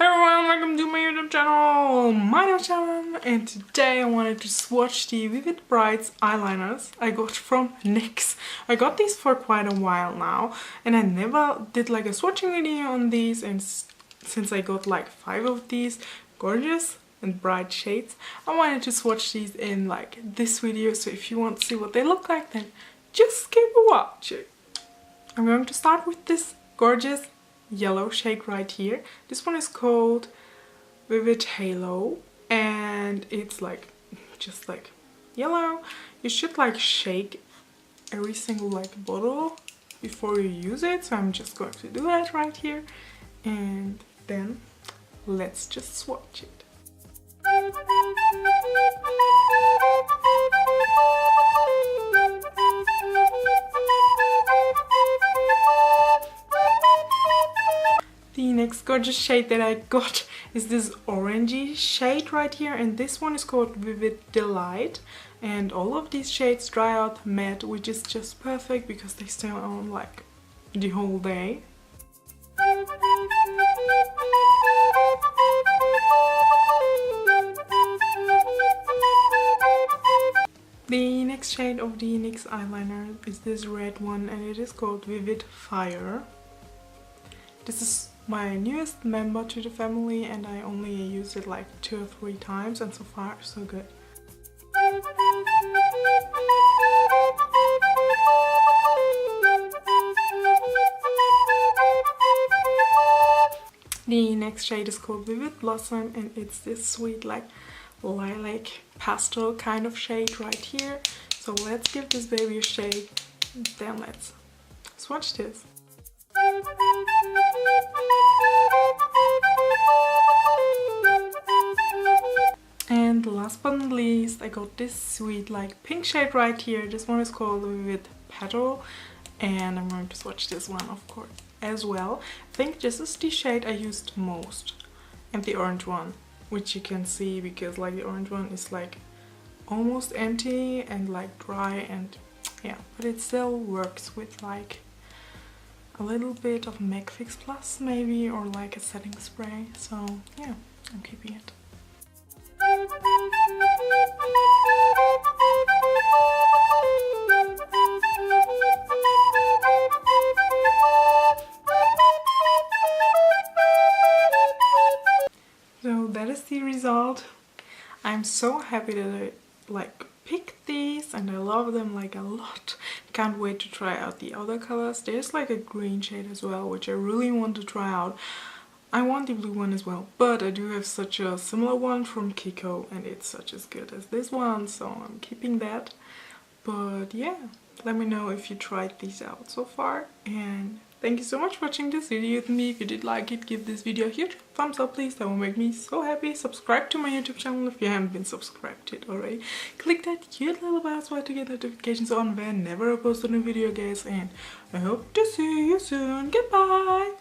Hey everyone, welcome to my YouTube channel. My name is Canan, and today I wanted to swatch the Vivid Brights eyeliners I got from NYX. I got these for quite a while now, and I never did like a swatching video on these, and since I got like 5 of these gorgeous and bright shades, I wanted to swatch these in like this video. So if you want to see what they look like, then just keep watching. I'm going to start with this gorgeous yellow shade right here. This one is called Vivid Halo, and it's like just like yellow. You should like shake every single like bottle before you use it, so I'm just going to do that right here, and then let's just swatch it. The next gorgeous shade that I got is this orangey shade right here, and this one is called Vivid Delight, and all of these shades dry out matte, which is just perfect because they stay on like the whole day. The next shade of the NYX eyeliner is this red one, and it is called Vivid Fire. This is my newest member to the family, and I only used it like 2 or 3 times, and so far so good. The next shade is called Vivid Blossom, and it's this sweet like lilac pastel kind of shade right here. So let's give this baby a shake, then let's swatch this. And last but not least, I got this sweet like pink shade right here. This one is called Vivid Petal, and I'm going to swatch this one of course as well. I think this is the shade I used most, and the orange one, which you can see because like the orange one is like almost empty and like dry, and yeah, but it still works with like a little bit of MAC Fix Plus maybe, or like a setting spray. So yeah, I'm keeping it. So that is the result. I'm so happy that I like picked these, and I love them like a lot. Can't wait to try out the other colors. There's like a green shade as well, which I really want to try out. I want the blue one as well, but I do have such a similar one from Kiko, and it's such as good as this one, so I'm keeping that. But yeah, let me know if you tried these out so far, and thank you so much for watching this video with me. If you did like it, give this video a huge thumbs up please, that will make me so happy. Subscribe to my YouTube channel if you haven't been subscribed to it already. Click that cute little bell so to get notifications on whenever I post a new video guys, and I hope to see you soon. Goodbye!